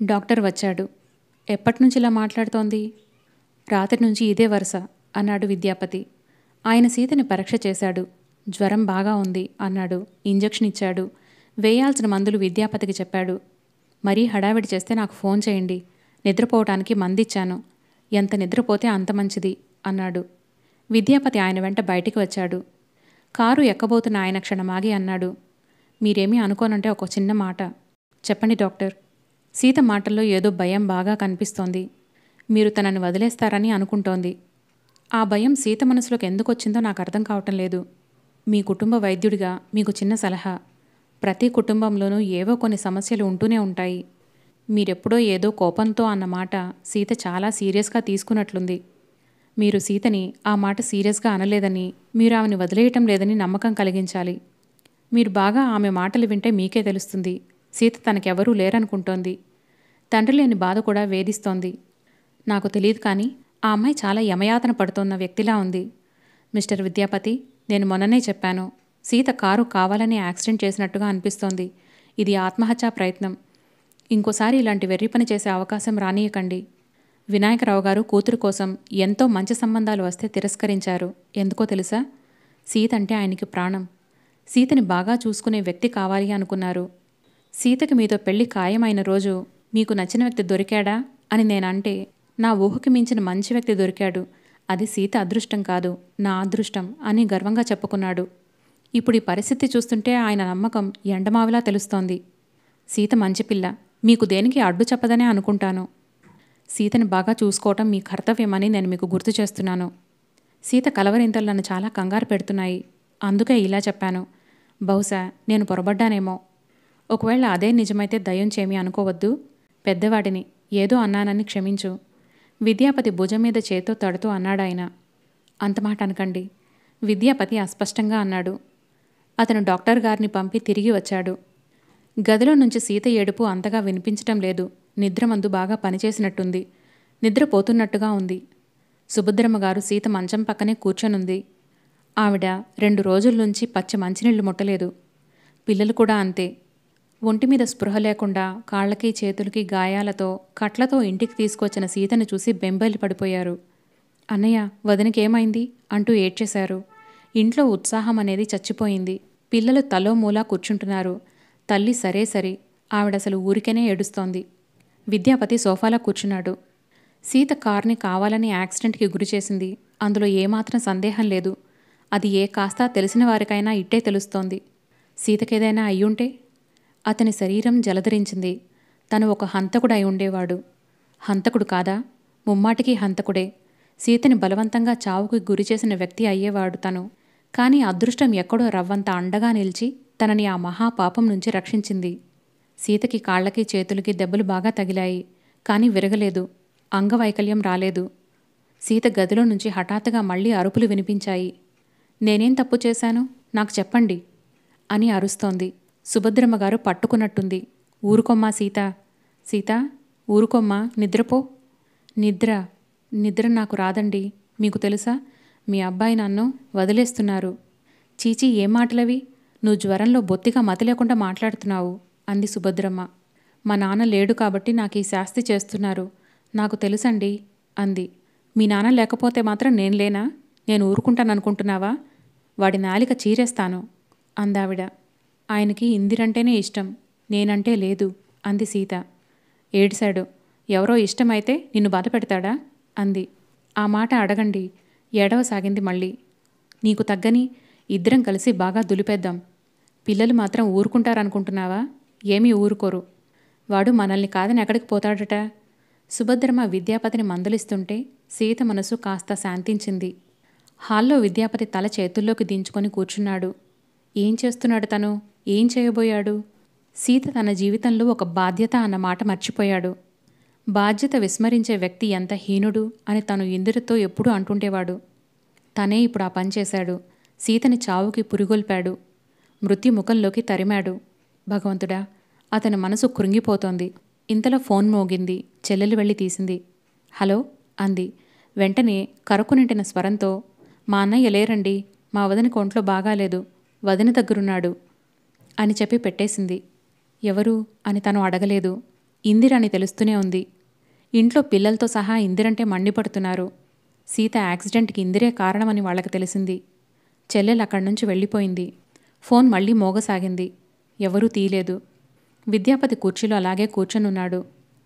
Doctor వచ్చాడు. ఎప్పటినుంచి ఇలా మాట్లాడుతోంది? రాత్రి నుంచి ఇదే వరుస అన్నాడు విద్యాపతి. ఆయన సీతని పరీక్ష చేశాడు. జ్వరం బాగా ఉంది అన్నాడు. ఇంజెక్షన్ ఇచ్చాడు. వేయాల్సిన మందులు విద్యాపతికి చెప్పాడు. మరీ హడావిడి చేస్తే నాకు ఫోన్ చేయండి. నిద్రపోవటానికి మందిచ్చాను. ఎంత నిద్రపోతే అంత మంచిది అన్నాడు. విద్యాపతి ఆయన వెంట బయటికి వచ్చాడు. కారు ఎక్కబోతున్న ఆయన క్షణమాగి అన్నాడు. మీరేమీ అనుకోనంటే ఒక చిన్న మాట. చెప్పండి డాక్టర్. సీత మాటల్లో ఏదో భయం బాగా కనిపిస్తోంది. మీరు తనని వదిలేస్తారని అనుకుంటోంది. ఆ భయం సీత మనసులోకి ఎందుకొచ్చిందో నాకు అర్థం కావటం లేదు. మీ కుటుంబ వైద్యుడిగా మీకు చిన్న సలహా. ప్రతి కుటుంబంలోనూ ఏవో కొన్ని సమస్యలు ఉంటూనే ఉంటాయి. మీరెప్పుడో ఏదో కోపంతో అన్న మాట సీత చాలా సీరియస్గా తీసుకున్నట్లుంది. మీరు సీతని ఆ మాట సీరియస్గా అనలేదని, మీరు ఆమెను వదిలేయటం లేదని నమ్మకం కలిగించాలి. మీరు బాగా ఆమె మాటలు వింటే మీకే తెలుస్తుంది. సీత తనకెవరూ లేరనుకుంటోంది. తండ్రి లేని బాధ కూడా వేధిస్తోంది. నాకు తెలియదు కానీ ఆ అమ్మాయి చాలా యమయాతన పడుతోన్న వ్యక్తిలా ఉంది. మిస్టర్ విద్యాపతి, నేను మొన్ననే చెప్పాను. సీత కారు కావాలని యాక్సిడెంట్ చేసినట్టుగా అనిపిస్తోంది. ఇది ఆత్మహత్యా ప్రయత్నం. ఇంకోసారి ఇలాంటి వెర్రి పని చేసే అవకాశం రానీయకండి. వినాయకరావు గారు కూతురు కోసం ఎంతో మంచి సంబంధాలు వస్తే తిరస్కరించారు. ఎందుకో తెలుసా? సీత అంటే ఆయనకి ప్రాణం. సీతని బాగా చూసుకునే వ్యక్తి కావాలి అనుకున్నారు. సీతకి మీతో పెళ్లి ఖాయమైన రోజు మీకు నచ్చిన వ్యక్తి దొరికాడా అని నేనంటే, నా ఊహకి మించిన మంచి వ్యక్తి దొరికాడు. అది సీత అదృష్టం కాదు, నా అదృష్టం అని గర్వంగా చెప్పుకున్నాడు. ఇప్పుడు ఈ పరిస్థితి చూస్తుంటే ఆయన నమ్మకం ఎండమావిలా తెలుస్తోంది. సీత మంచి పిల్ల. మీకు దేనికి అడ్డు చెప్పదనే అనుకుంటాను. సీతని బాగా చూసుకోవటం మీ కర్తవ్యమని నేను మీకు గుర్తు చేస్తున్నాను. సీత కలవరింతలు నన్ను చాలా కంగారు పెడుతున్నాయి. అందుకే ఇలా చెప్పాను. బహుశా నేను పొరబడ్డానేమో. ఒకవేళ అదే నిజమైతే దయ్యం చేమి అనుకోవద్దు. పెద్దవాడిని ఏదో అన్నానని క్షమించు. విద్యాపతి భుజం మీద చేత్తో తడుతూ అన్నాడాయన. అంతమాట అనకండి. విద్యాపతి అస్పష్టంగా అన్నాడు. అతను డాక్టర్ గారిని పంపి తిరిగి వచ్చాడు. గదిలో నుంచి సీత ఏడుపు అంతగా వినిపించటం లేదు. నిద్రమందు బాగా పనిచేసినట్టుంది. నిద్రపోతున్నట్టుగా ఉంది. సుభద్రమ్మగారు సీత మంచం పక్కనే కూర్చొనుంది. ఆవిడ 2 రోజుల నుంచి పచ్చి మంచినీళ్లు ముట్టలేదు. పిల్లలు కూడా అంతే. ఒంటిమీద స్పృహ లేకుండా కాళ్లకి చేతులకి గాయాలతో కట్లతో ఇంటికి తీసుకొచ్చిన సీతను చూసి బెంబేలు పడిపోయారు. అన్నయ్య, వదినకేమైంది అంటూ ఏడ్చేశారు. ఇంట్లో ఉత్సాహం అనేది చచ్చిపోయింది. పిల్లలు తలో మూలా కూర్చుంటున్నారు. తల్లి సరే సరి. ఆవిడసలు ఊరికేనే ఏడుస్తోంది. విద్యాపతి సోఫాలో కూర్చున్నాడు. సీత కార్ని కావాలని యాక్సిడెంట్కి గురిచేసింది. అందులో ఏమాత్రం సందేహం లేదు. అది ఏ కాస్తా తెలిసిన వారికైనా ఇట్టే తెలుస్తోంది. సీతకేదైనా అయ్యుంటే? అతని శరీరం జలధరించింది. తను ఒక హంతకుడై ఉండేవాడు. హంతకుడు కాదా? ముమ్మాటికి హంతకుడే. సీతని బలవంతంగా చావుకి గురిచేసిన వ్యక్తి అయ్యేవాడు తను. కానీ అదృష్టం ఎక్కడో రవ్వంత అండగా నిలిచి తనని ఆ మహాపాపం నుంచి రక్షించింది. సీతకి కాళ్లకి చేతులకి దెబ్బలు బాగా తగిలాయి. కానీ విరగలేదు. అంగవైకల్యం రాలేదు. సీత గదిలో నుంచి హఠాత్తుగా మళ్లీ అరుపులు వినిపించాయి. నేనేం తప్పు చేశాను? నాకు చెప్పండి అని అరుస్తోంది. సుభద్రమ్మగారు పట్టుకున్నట్టుంది. ఊరుకొమ్మా సీత. సీత, ఊరుకొమ్మా, నిద్రపో. నిద్ర నాకు రాదండి. మీకు తెలుసా, మీ అబ్బాయి నన్ను వదిలేస్తున్నారు. చీచీ, ఏం మాటలవి? నువ్వు జ్వరంలో బొత్తిగా మతి లేకుండా మాట్లాడుతున్నావు అంది సుభద్రమ్మ. మా నాన్న లేడు కాబట్టి నాకు ఈ శాస్తి చేస్తున్నారు. నాకు తెలుసండి అంది. మీ నాన్న లేకపోతే మాత్రం నేను లేనా? నేను ఊరుకుంటాననుకుంటున్నావా? వాడి నాలిక చీరేస్తాను అందావిడ. ఆయనకి ఇందిరంటేనే ఇష్టం, నేనంటే లేదు అంది సీత. ఏడిశాడు. ఎవరో ఇష్టమైతే నిన్ను బాధ పెడతాడా అంది. ఆ మాట అడగండి. ఏడవసాగింది మళ్ళీ. నీకు తగ్గని ఇద్దరం కలిసి బాగా దులిపేద్దాం. పిల్లలు మాత్రం ఊరుకుంటారనుకుంటున్నావా? ఏమీ ఊరుకోరు. వాడు మనల్ని కాదని ఎక్కడికి పోతాడట? సుభద్రమ్మ విద్యాపతిని మందలిస్తుంటే సీత మనసు కాస్త శాంతించింది. హాల్లో విద్యాపతి తల చేతుల్లోకి దించుకొని కూర్చున్నాడు. ఏం చేస్తున్నాడు తను? ఏం చేయబోయాడు? సీత తన జీవితంలో ఒక బాధ్యత అన్న మాట మర్చిపోయాడు. బాధ్యత విస్మరించే వ్యక్తి ఎంత హీనుడు అని తను ఇందిరతో ఎప్పుడూ అంటుండేవాడు. తనే ఇప్పుడు ఆ పని చేశాడు. సీతని చావుకి పురిగొల్పాడు. మృత్యుముఖంలోకి తరిమాడు. భగవంతుడా! అతని మనసు కృంగిపోతోంది. ఇంతలో ఫోన్ మోగింది. చెల్లెలు వెళ్ళి తీసింది. హలో అంది. వెంటనే కరకు నింటిన స్వరంతో, మా అన్నయ్య లేరండి. మా వదినకి ఒంట్లో బాగాలేదు. వదిన దగ్గరున్నాడు అని చెప్పి పెట్టేసింది. ఎవరు అని తను అడగలేదు. ఇందిర అని తెలుస్తూనే ఉంది. ఇంట్లో పిల్లలతో సహా ఇందిరంటే మండిపడుతున్నారు. సీత యాక్సిడెంట్కి ఇందిరే కారణమని వాళ్లకు తెలిసింది. చెల్లెలు అక్కడి నుంచి వెళ్ళిపోయింది. ఫోన్ మళ్లీ మోగసాగింది. ఎవరూ తీయలేదు. విద్యాపతి కుర్చీలో అలాగే కూర్చొనున్నాడు.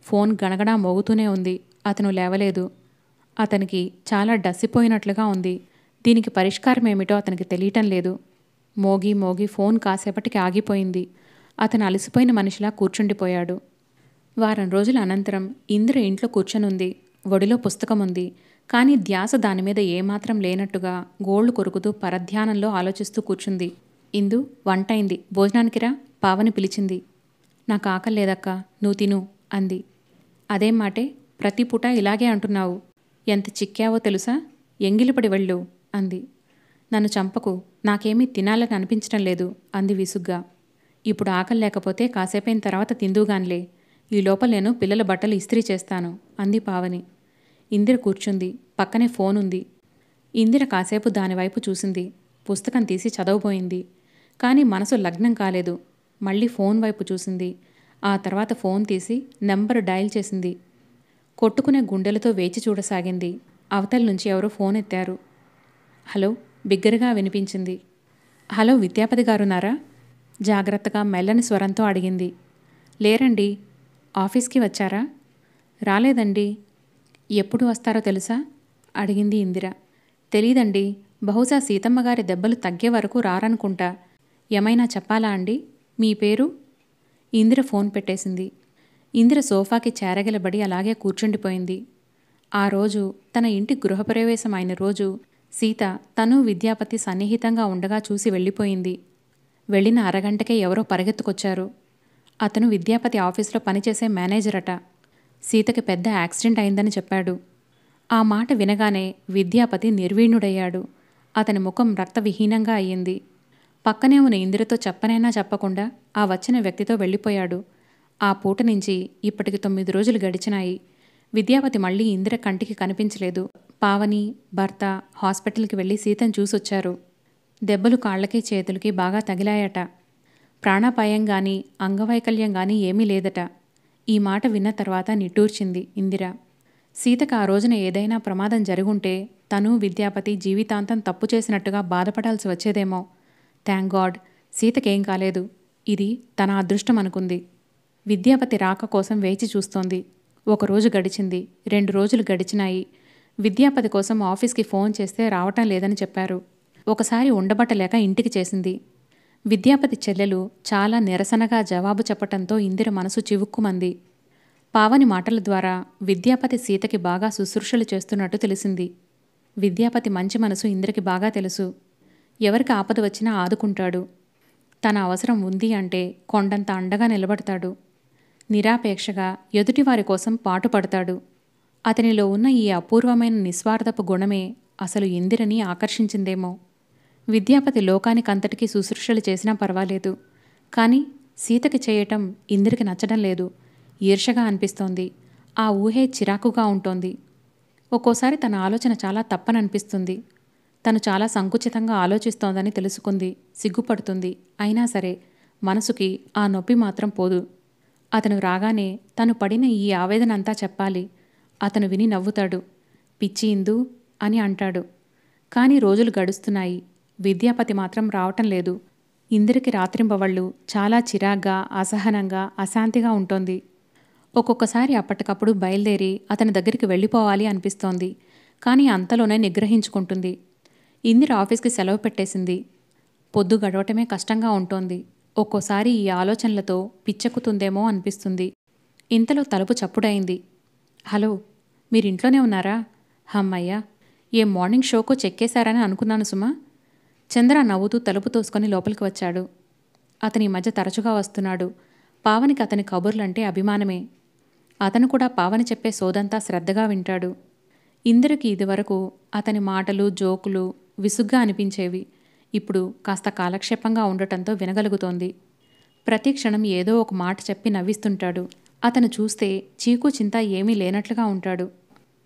ఫోన్ గణగణా మోగుతూనే ఉంది. అతను లేవలేదు. అతనికి చాలా డస్సిపోయినట్లుగా ఉంది. దీనికి పరిష్కారమేమిటో అతనికి తెలియటం లేదు. మోగి మోగి ఫోన్ కాసేపటికి ఆగిపోయింది. అతను అలసిపోయిన మనిషిలా కూర్చుండిపోయాడు. వారం రోజుల అనంతరం ఇందిర ఇంట్లో కూర్చొనుంది. ఒడిలో పుస్తకముంది. కానీ ధ్యాస దానిమీద ఏమాత్రం లేనట్టుగా గోళ్లు కొరుకుతూ పరధ్యానంలో ఆలోచిస్తూ కూర్చుంది. ఇందు, వంటైంది, భోజనానికి రా, పావని పిలిచింది. నాకు ఆకల్లేదక్కా, నువ్వు తిను అంది. అదేం మాటే, ప్రతి పూట ఇలాగే అంటున్నావు. ఎంత చిక్కావో తెలుసా? ఎంగిలిపడి వెళ్ళు అంది. నన్ను చంపకు, నాకేమీ తినాలని అనిపించటం లేదు అంది విసుగ్గా. ఇప్పుడు ఆకలి లేకపోతే కాసేపైన తర్వాత తిందువుగాన్లే. ఈ లోపల నేను పిల్లల బట్టలు ఇస్త్రీ చేస్తాను అంది పావని. ఇందిర కూర్చుంది. పక్కనే ఫోనుంది. ఇందిర కాసేపు దానివైపు చూసింది. పుస్తకం తీసి చదవబోయింది. కానీ మనసు లగ్నం కాలేదు. మళ్ళీ ఫోన్ వైపు చూసింది. ఆ తర్వాత ఫోన్ తీసి నెంబరు డయల్ చేసింది. కొట్టుకునే గుండెలతో వేచి చూడసాగింది. అవతల నుంచి ఎవరో ఫోన్ ఎత్తారు. హలో, బిగ్గరగా వినిపించింది. హలో, విద్యాపతి గారున్నారా? జాగ్రత్తగా మెల్లని స్వరంతో అడిగింది. లేరండి. ఆఫీస్కి వచ్చారా? రాలేదండి. ఎప్పుడు వస్తారో తెలుసా? అడిగింది ఇందిర. తెలీదండి. బహుశా సీతమ్మగారి దెబ్బలు తగ్గే వరకు రారనుకుంటా. ఏమైనా చెప్పాలా అండి? మీ పేరు? ఇందిర ఫోన్ పెట్టేసింది. ఇందిర సోఫాకి చేరగలబడి అలాగే కూర్చుండిపోయింది. ఆ రోజు తన ఇంటి గృహప్రవేశం అయిన రోజు సీత తను విద్యాపతి సన్నిహితంగా ఉండగా చూసి వెళ్ళిపోయింది. వెళ్ళిన అరగంటకే ఎవరో పరిగెత్తుకొచ్చారు. అతను విద్యాపతి ఆఫీసులో పనిచేసే మేనేజరట. సీతకి పెద్ద యాక్సిడెంట్ అయిందని చెప్పాడు. ఆ మాట వినగానే విద్యాపతి నిర్వీణుడయ్యాడు. అతని ముఖం రక్తవిహీనంగా అయ్యింది. పక్కనే ఉన్న ఇందిరతో చెప్పనైనా చెప్పకుండా ఆ వచ్చిన వ్యక్తితో వెళ్ళిపోయాడు. ఆ పూట నుంచి ఇప్పటికి 9 రోజులు గడిచినాయి. విద్యాపతి మళ్లీ ఇందిర కంటికి కనిపించలేదు. పావని, భర్త హాస్పిటల్కి వెళ్లి సీతను చూసొచ్చారు. దెబ్బలు కాళ్లకి చేతులకి బాగా తగిలాయట. ప్రాణాపాయం గాని అంగవైకల్యం గాని ఏమీ లేదట. ఈ మాట విన్న తర్వాత నిట్టూర్చింది ఇందిర. సీతకు ఆ రోజున ఏదైనా ప్రమాదం జరుగుంటే తను విద్యాపతి జీవితాంతం తప్పు చేసినట్టుగా బాధపడాల్సి వచ్చేదేమో. థ్యాంక్ గాడ్, సీతకేం కాలేదు. ఇది తన అదృష్టం అనుకుంది. విద్యాపతి రాక కోసం వేచి చూస్తోంది. 1 రోజు గడిచింది. 2 రోజులు గడిచినాయి. విద్యాపతి కోసం ఆఫీస్కి ఫోన్ చేస్తే రావటం లేదని చెప్పారు. ఒకసారి ఉండబట్టలేక ఇంటికి చేసింది. విద్యాపతి చెల్లెలు చాలా నిరసనగా జవాబు చెప్పటంతో ఇందిర మనసు చివుక్కుమంది. పావని మాటల ద్వారా విద్యాపతి సీతకి బాగా శుశ్రూషలు చేస్తున్నట్టు తెలిసింది. విద్యాపతి మంచి మనసు ఇందిరకి బాగా తెలుసు. ఎవరికి ఆపద వచ్చినా ఆదుకుంటాడు. తన అవసరం ఉంది అంటే కొండంత అండగా నిలబడతాడు. నిరాపేక్షగా ఎదుటివారి కోసం పాటుపడతాడు. అతనిలో ఉన్న ఈ అపూర్వమైన నిస్వార్థపు గుణమే అసలు ఇందిరని ఆకర్షించిందేమో. విద్యాపతి లోకానికంతటికీ శుశ్రూషలు చేసినా పర్వాలేదు. కానీ సీతకి చేయటం ఇందిరకి నచ్చడం లేదు. ఈర్షగా అనిపిస్తోంది. ఆ ఊహే చిరాకుగా ఉంటోంది. ఒక్కోసారి తన ఆలోచన చాలా తప్పననిపిస్తుంది. తను చాలా సంకుచితంగా ఆలోచిస్తోందని తెలుసుకుంది. సిగ్గుపడుతుంది. అయినా సరే మనసుకి ఆ నొప్పి మాత్రం పోదు. అతను రాగానే తను పడిన ఈ ఆవేదనంతా చెప్పాలి. అతను విని నవ్వుతాడు. పిచ్చి ఇందు అని అంటాడు. కానీ రోజులు గడుస్తున్నాయి. విద్యాపతి మాత్రం రావటం లేదు. ఇందిరకి రాత్రింబవళ్ళు చాలా చిరాగ్గా, అసహనంగా, అశాంతిగా ఉంటోంది. ఒక్కొక్కసారి అప్పటికప్పుడు బయలుదేరి అతని దగ్గరికి వెళ్ళిపోవాలి అనిపిస్తోంది. కానీ అంతలోనే నిగ్రహించుకుంటుంది. ఇందిర ఆఫీస్కి సెలవు పెట్టేసింది. పొద్దు గడవటమే కష్టంగా ఉంటోంది. ఒక్కోసారి ఈ ఆలోచనలతో పిచ్చెక్కుతుందేమో అనిపిస్తుంది. ఇంతలో తలుపు చప్పుడైంది. హలో, మీరింట్లోనే ఉన్నారా? హమ్మయ్యా, ఏ మార్నింగ్ షోకో చెక్కేశారని అనుకున్నాను సుమా. చంద్ర నవ్వుతూ తలుపు తోసుకొని లోపలికి వచ్చాడు. అతని మధ్య తరచుగా వస్తున్నాడు. పావనికి అతని కబుర్లంటే అభిమానమే. అతను కూడా పావని చెప్పే సోదంతా శ్రద్ధగా వింటాడు. ఇందిరకి ఇదివరకు అతని మాటలు, జోకులు విసుగ్గా అనిపించేవి. ఇప్పుడు కాస్త కాలక్షేపంగా ఉండటంతో వినగలుగుతోంది. ప్రతి క్షణం ఏదో ఒక మాట చెప్పి నవ్విస్తుంటాడు. అతను చూస్తే చీకు చింత ఏమీ లేనట్లుగా ఉంటాడు.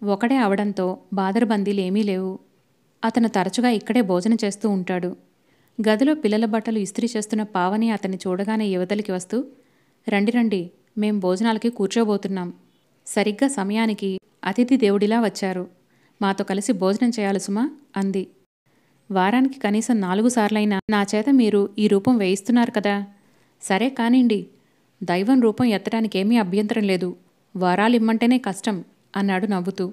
ఒకడే అవడంతో బాదరబందీలేమీ లేవు. అతను తరచుగా ఇక్కడే భోజనం చేస్తూ ఉంటాడు. గదిలో పిల్లల బట్టలు ఇస్త్రీ చేస్తున్న పావని అతన్ని చూడగానే యువతలికి వస్తూ, రండి రండి, మేం భోజనాలకి కూర్చోబోతున్నాం. సరిగ్గా సమయానికి అతిథి దేవుడిలా వచ్చారు. మాతో కలిసి భోజనం చేయాలి సుమా అంది. వారానికి కనీసం 4 సార్లైనా నా చేత మీరు ఈ రూపం వేయిస్తున్నారు కదా. సరే కానిండి, దైవం రూపం ఎత్తడానికేమీ అభ్యంతరం లేదు. వారాలిమ్మంటేనే కష్టం అన్నాడు నవ్వుతూ.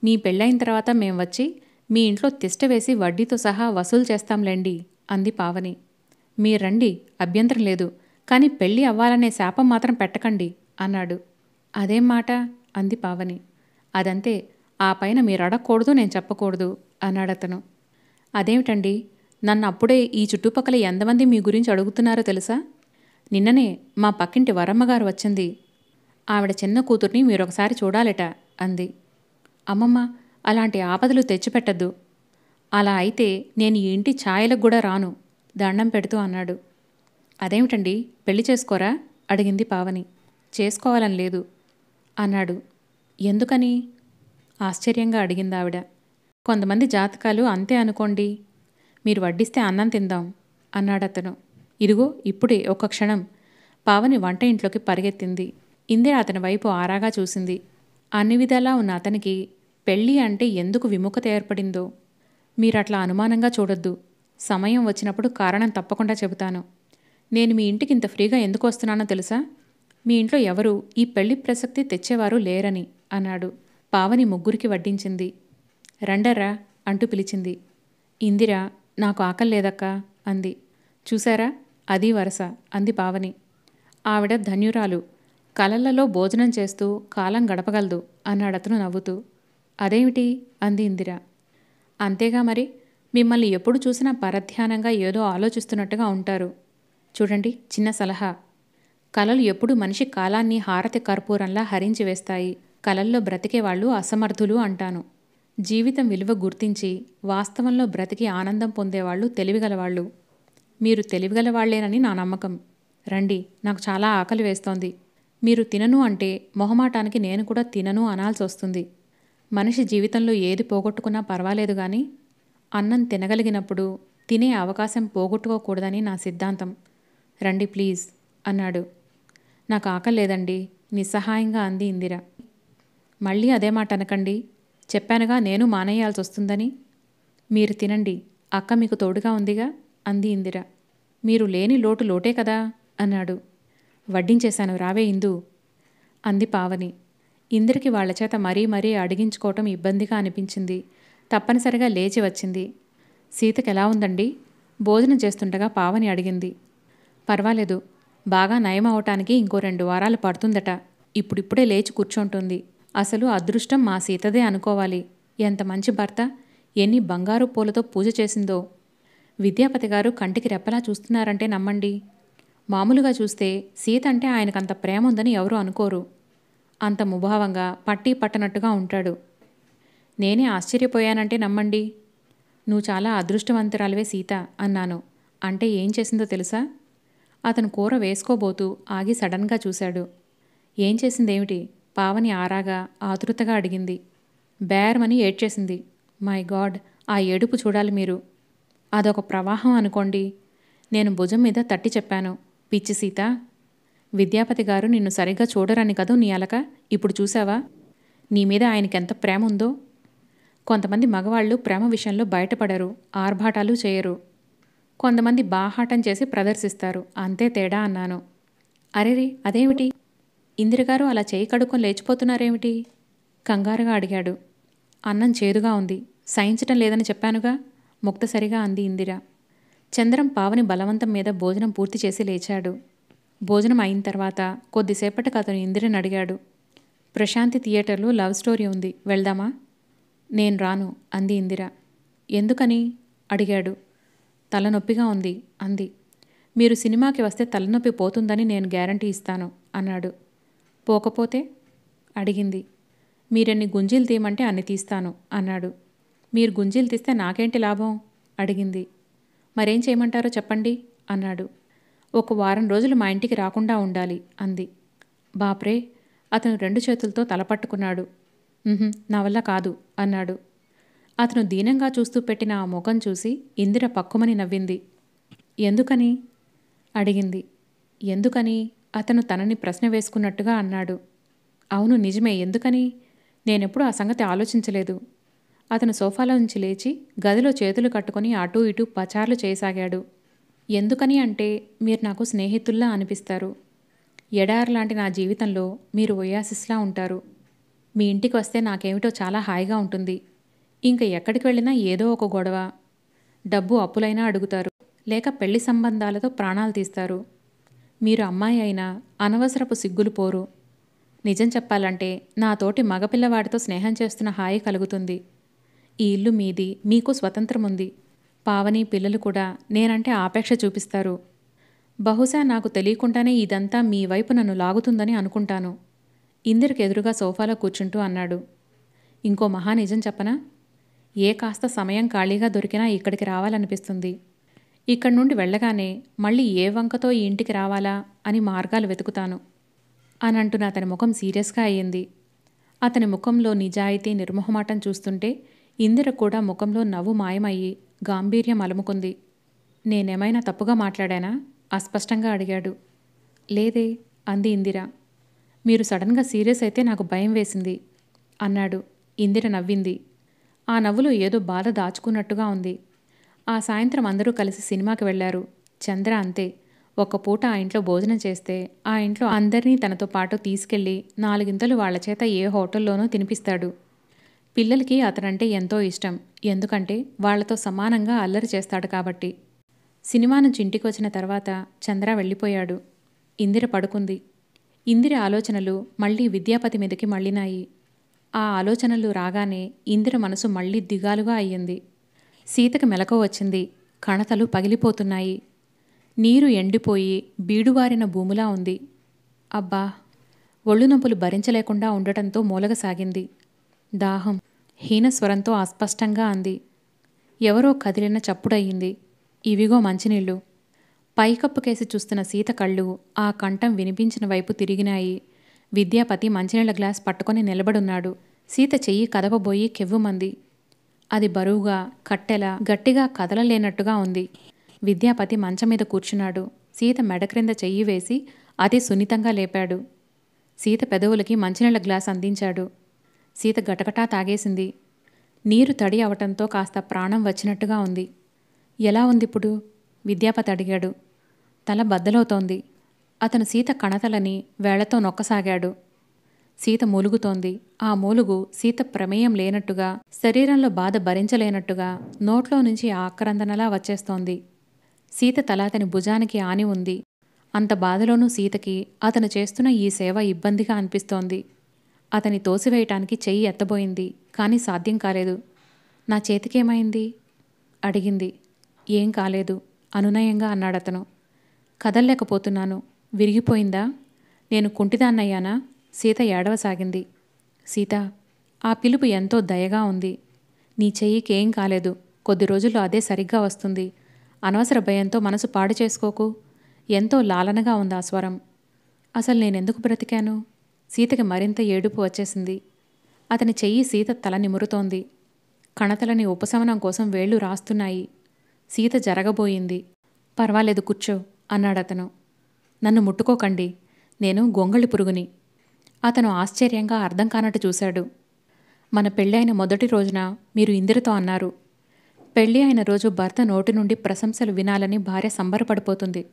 మీ పెళ్ళైన తర్వాత మేం వచ్చి మీ ఇంట్లో తిష్ట వేసి వడ్డీతో సహా వసూలు చేస్తాంలేండి అంది పావని. మీరండి, అభ్యంతరం లేదు. కానీ పెళ్ళి అవ్వాలనే శాపం మాత్రం పెట్టకండి అన్నాడు. అదేం మాట అంది పావని. అదంతే, ఆ పైన మీరు అడగకూడదు, నేను చెప్పకూడదు అన్నాడతను. అదేమిటండి, నన్ను అప్పుడే ఈ చుట్టుపక్కల ఎంతమంది మీ గురించి అడుగుతున్నారో తెలుసా? నిన్ననే మా పక్కింటి వరమ్మగారు వచ్చింది. ఆవిడ చిన్న కూతుర్ని మీరొకసారి చూడాలట అంది. అమ్మమ్మ, అలాంటి ఆపదలు తెచ్చిపెట్టద్దు. అలా అయితే నేను ఈ ఇంటి ఛాయలకు కూడా రాను దండం పెడుతూ అన్నాడు. అదేమిటండి, పెళ్లి చేసుకోరా అడిగింది పావని. చేసుకోవాలని లేదు అన్నాడు. ఎందుకని ఆశ్చర్యంగా అడిగింది ఆవిడ. కొంతమంది జాతకాలు అంతే అనుకోండి. మీరు వడ్డిస్తే అన్నం తిందాం అన్నాడతను. ఇదిగో ఇప్పుడే ఒక్క క్షణం. పావని వంట ఇంట్లోకి పరిగెత్తింది. ఇందిర అతని వైపు ఆరాగా చూసింది. అన్ని విధాలా ఉన్న అతనికి పెళ్ళి అంటే ఎందుకు విముఖత ఏర్పడిందో. మీరట్లా అనుమానంగా చూడొద్దు. సమయం వచ్చినప్పుడు కారణం తప్పకుండా చెబుతాను. నేను మీ ఇంటికి ఇంత ఫ్రీగా ఎందుకు వస్తున్నానో తెలుసా? మీ ఇంట్లో ఎవరూ ఈ పెళ్లి ప్రసక్తి తెచ్చేవారు లేరని అన్నాడు. పావని ముగ్గురికి వడ్డించింది. రండర్రా అంటూ పిలిచింది. ఇందిర, నాకు ఆకల్లేదక్కా అంది. చూశారా, అదీ వరస అంది పావని. ఆవిడ ధన్యురాలు. కలలలో భోజనం చేస్తూ కాలం గడపగలదు అన్నాడతను నవ్వుతూ. అదేమిటి అంది ఇందిర. అంతేగా మరి, మిమ్మల్ని ఎప్పుడు చూసినా పరధ్యానంగా ఏదో ఆలోచిస్తున్నట్టుగా ఉంటారు. చూడండి, చిన్న సలహా. కలలు ఎప్పుడు మనిషి కాలాన్ని హారతి కర్పూరంలా హరించి వేస్తాయి. కలల్లో బ్రతికేవాళ్ళు అసమర్థులు అంటాను. జీవితం విలువ గుర్తించి వాస్తవంలో బ్రతికి ఆనందం పొందేవాళ్ళు తెలివిగలవాళ్ళు. మీరు తెలివిగలవాళ్లేనని నా నమ్మకం. రండి, నాకు చాలా ఆకలి వేస్తోంది. మీరు తినను అంటే మొహమాటానికి నేను కూడా తినను అనాల్సి వస్తుంది. మనిషి జీవితంలో ఏది పోగొట్టుకున్నా పర్వాలేదు గాని అన్నం తినగలిగినప్పుడు తినే అవకాశం పోగొట్టుకోకూడదని నా సిద్ధాంతం. రండి ప్లీజ్ అన్నాడు. నాకు ఆకలి లేదండి నిస్సహాయంగా అంది ఇందిర. మళ్ళీ అదే మాట అనకండి. చెప్పానుగా నేను మానేయాల్సి వస్తుందని. మీరు తినండి, అక్క మీకు తోడుగా ఉందిగా అంది ఇందిర. మీరు లేని లోటు లోటే కదా అన్నాడు. వడ్డించేశాను, రావే ఇందు అంది పావని. ఇందిరకి వాళ్ల చేత మరీ మరీ అడిగించుకోవటం ఇబ్బందిగా అనిపించింది. తప్పనిసరిగా లేచి వచ్చింది. సీతకెలా ఉందండి భోజనం చేస్తుండగా పావని అడిగింది. పర్వాలేదు, బాగా నయం అవటానికి ఇంకో 2 వారాలు పడుతుందట. ఇప్పుడిప్పుడే లేచి కూర్చుంటుంది. అసలు అదృష్టం మా సీతదే అనుకోవాలి. ఎంత మంచి భర్త, ఎన్ని బంగారు పూలతో పూజ చేసిందో. విద్యాపతి గారు కంటికి రెప్పలా చూస్తున్నారంటే నమ్మండి. మామూలుగా చూస్తే సీత అంటే ఆయనకంత ప్రేమ ఉందని ఎవరూ అనుకోరు. అంత ముభావంగా పట్టీ పట్టనట్టుగా ఉంటాడు. నేనే ఆశ్చర్యపోయానంటే నమ్మండి. నువ్వు చాలా అదృష్టవంతురాలివే సీత అన్నాను. అంటే ఏం చేసిందో తెలుసా? అతను కూర వేసుకోబోతూ ఆగి సడన్గా చూశాడు. ఏం చేసిందేమిటి? పావని ఆరాగా ఆతృతగా అడిగింది. బేరమని ఏడ్చేసింది. మై గాడ్, ఆ ఏడుపు చూడాలి మీరు. అదొక ప్రవాహం అనుకోండి. నేను భుజం మీద తట్టి చెప్పాను. పిచ్చి సీత, విద్యాపతి గారు నిన్ను సరిగ్గా చూడరని కదూ నీ అలక. ఇప్పుడు చూసావా నీ మీద ఆయనకెంత ప్రేమ ఉందో? కొంతమంది మగవాళ్ళు ప్రేమ విషయంలో బయటపడరు, ఆర్భాటాలు చేయరు. కొంతమంది బాహాటం చేసి ప్రదర్శిస్తారు, అంతే తేడా అన్నాను. అరెరే, అదేమిటి? ఇందిరగారు అలా చేయి కడుక్కొని లేచిపోతున్నారేమిటి? కంగారుగా అడిగాడు. అన్నం చేదుగా ఉంది, సహించటం లేదని చెప్పానుగా ముక్తసరిగా అంది ఇందిర. చంద్రం పావని బలవంతం మీద భోజనం పూర్తి చేసి లేచాడు. భోజనం అయిన తర్వాత కొద్దిసేపటికి అతను ఇందిరని అడిగాడు. ప్రశాంతి థియేటర్లో లవ్ స్టోరీ ఉంది, వెళ్దామా? నేను రాను అంది ఇందిర. ఎందుకని అడిగాడు. తలనొప్పిగా ఉంది అంది. మీరు సినిమాకి వస్తే తలనొప్పి పోతుందని నేను గ్యారంటీ ఇస్తాను అన్నాడు. పోకపోతే అడిగింది. మీరెన్ని గుంజీలు తీయమంటే అన్ని తీస్తాను అన్నాడు. మీరు గుంజీలు తీస్తే నాకేంటి లాభం అడిగింది. మరేం చేయమంటారో చెప్పండి అన్నాడు. 1 వారం రోజులు మా ఇంటికి రాకుండా ఉండాలి అంది. బాప్రే, అతను 2 చేతులతో తలపట్టుకున్నాడు. నా వల్ల కాదు అన్నాడు. అతను దీనంగా చూస్తూ పెట్టిన ఆ ముఖం చూసి ఇందిర పక్కుమని నవ్వింది. ఎందుకని అడిగింది. ఎందుకని అతను తనని ప్రశ్న వేసుకున్నట్టుగా అన్నాడు. అవును నిజమే, ఎందుకని? నేనెప్పుడూ ఆ సంగతి ఆలోచించలేదు. అతను సోఫాలోంచి లేచి గదిలో చేతులు కట్టుకుని అటూ ఇటూ పచార్లు చేయసాగాడు. ఎందుకని అంటే, మీరు నాకు స్నేహితుల్లా అనిపిస్తారు. ఎడారిలాంటి నా జీవితంలో మీరు ఒయాసిస్లా ఉంటారు. మీ ఇంటికి వస్తే నాకేమిటో చాలా హాయిగా ఉంటుంది. ఇంక ఎక్కడికి వెళ్ళినా ఏదో ఒక గొడవ. డబ్బు అప్పులైనా అడుగుతారు, లేక పెళ్లి సంబంధాలతో ప్రాణాలు తీస్తారు. మీరు అమ్మాయి అయినా అనవసరపు సిగ్గులు పోరు. నిజం చెప్పాలంటే నాతోటి మగపిల్లవాడితో స్నేహం చేస్తున్న హాయి కలుగుతుంది. ఈ ఇల్లు మీది, మీకు స్వతంత్రం ఉంది. పావని పిల్లలు కూడా నేనంటే ఆపేక్ష చూపిస్తారు. బహుశా నాకు తెలియకుండానే ఇదంతా మీ వైపు నన్ను లాగుతుందని అనుకుంటాను. ఇందిరకి ఎదురుగా సోఫాలో కూర్చుంటూ అన్నాడు. ఇంకో మహానిజం చెప్పనా? ఏ కాస్త సమయం ఖాళీగా దొరికినా ఇక్కడికి రావాలనిపిస్తుంది. ఇక్కడి నుండి వెళ్ళగానే మళ్ళీ ఏ వంకతో ఈ ఇంటికి రావాలా అని మార్గాలు వెతుకుతాను అని అంటున్న అతని ముఖం సీరియస్గా అయ్యింది. అతని ముఖంలో నిజాయితీ, నిర్మోహమాటం చూస్తుంటే ఇందిర కూడా ముఖంలో నవ్వు మాయమయ్యి గాంభీర్యం అలుముకుంది. నేనేమైనా తప్పుగా మాట్లాడానా? అస్పష్టంగా అడిగాడు. లేదే అంది ఇందిర. మీరు సడన్గా సీరియస్ అయితే నాకు భయం వేసింది అన్నాడు. ఇందిర నవ్వింది. ఆ నవ్వులో ఏదో బాధ దాచుకున్నట్టుగా ఉంది. ఆ సాయంత్రం అందరూ కలిసి సినిమాకి వెళ్లారు. చంద్ర అంతే. ఒక్క పూట ఆ ఇంట్లో భోజనం చేస్తే ఆ ఇంట్లో అందరినీ తనతో పాటు తీసుకెళ్లి నాలుగింతలు వాళ్ల చేత ఏ హోటల్లోనూ తినిపిస్తాడు. పిల్లలకి అతనంటే ఎంతో ఇష్టం. ఎందుకంటే వాళ్లతో సమానంగా అల్లరి చేస్తాడు కాబట్టి. సినిమా నుంచి ఇంటికి వచ్చిన తర్వాత చంద్ర వెళ్ళిపోయాడు. ఇందిర పడుకుంది. ఇందిర ఆలోచనలు మళ్లీ విద్యాపతి మీదకి మళ్ళినాయి. ఆ ఆలోచనలు రాగానే ఇందిర మనసు మళ్లీ దిగాలుగా అయ్యింది. సీతకి మెలకువ వచ్చింది. కణతలు పగిలిపోతున్నాయి. నీరు ఎండిపోయి బీడువారిన భూమిలా ఉంది. అబ్బా! ఒళ్ళు నొప్పులు భరించలేకుండా ఉండటంతో మూలగసాగింది. దాహం హీనస్వరంతో అస్పష్టంగా అంది. ఎవరో కదిలిన చప్పుడయ్యింది. ఇవిగో మంచినీళ్ళు. పైకప్పుకేసి చూస్తున్న సీత కళ్ళు ఆ కంఠం వినిపించిన వైపు తిరిగినాయి. విద్యాపతి మంచినీళ్ల గ్లాస్ పట్టుకొని నిలబడున్నాడు. సీత చెయ్యి కదపబోయి కెవ్వుమంది. అది బరువుగా, కట్టెలా, గట్టిగా కదలలేనట్టుగా ఉంది. విద్యాపతి మంచం మీద కూర్చున్నాడు. సీత మెడ క్రింద చెయ్యి వేసి అతి సున్నితంగా లేపాడు. సీత పెదవులకి మంచినీళ్ల గ్లాస్ అందించాడు. సీత గటగటా తాగేసింది. నీరు తడి అవటంతో కాస్త ప్రాణం వచ్చినట్టుగా ఉంది. ఎలా ఉందిప్పుడు? విద్యాపతి అడిగాడు. తల బద్దలవుతోంది. అతను సీత కణతలని వేళ్లతో నొక్కసాగాడు. సీత మూలుగుతోంది. ఆ మూలుగు సీత ప్రమేయం లేనట్టుగా, శరీరంలో బాధ భరించలేనట్టుగా నోట్లో నుంచి ఆక్రందనలా వచ్చేస్తోంది. సీత తల అతని భుజానికి ఆని ఉంది. అంత బాధలోనూ సీతకి అతను చేస్తున్న ఈ సేవ ఇబ్బందిగా అనిపిస్తోంది. అతని తోసివేయటానికి చెయ్యి ఎత్తబోయింది. కానీ సాధ్యం కాలేదు. నా చేతికేమైంది? అడిగింది. ఏం కాలేదు అనునయంగా అన్నాడతను. కదల్లేకపోతున్నాను. విరిగిపోయిందా? నేను కుంటిదాన్నయ్యానా? సీత ఏడవసాగింది. సీత, ఆ పిలుపు ఎంతో దయగా ఉంది. నీ చెయ్యికేం కాలేదు. కొద్ది రోజుల్లో అదే సరిగ్గా వస్తుంది. అనవసర భయంతో మనసు పాడు చేసుకోకు. ఎంతో లాలనగా ఉంది ఆ స్వరం. అసలు నేనెందుకు బ్రతికాను? సీతకి మరింత ఏడుపు వచ్చేసింది. అతని చెయ్యి సీత తల నిమురుతోంది. కణతలని ఉపశమనం కోసం వేళ్లు రాస్తున్నాయి. సీత జరగబోయింది. పర్వాలేదు కూర్చో అన్నాడతను. నన్ను ముట్టుకోకండి. నేను గొంగళి పురుగుని. అతను ఆశ్చర్యంగా అర్థం కానట్టు చూశాడు. మన పెళ్ళి అయిన మొదటి రోజున మీరు ఇందిరతో అన్నారు, పెళ్ళి అయిన రోజు భర్త నోటి నుండి ప్రశంసలు వినాలని భార్య సంబరపడిపోతుంది.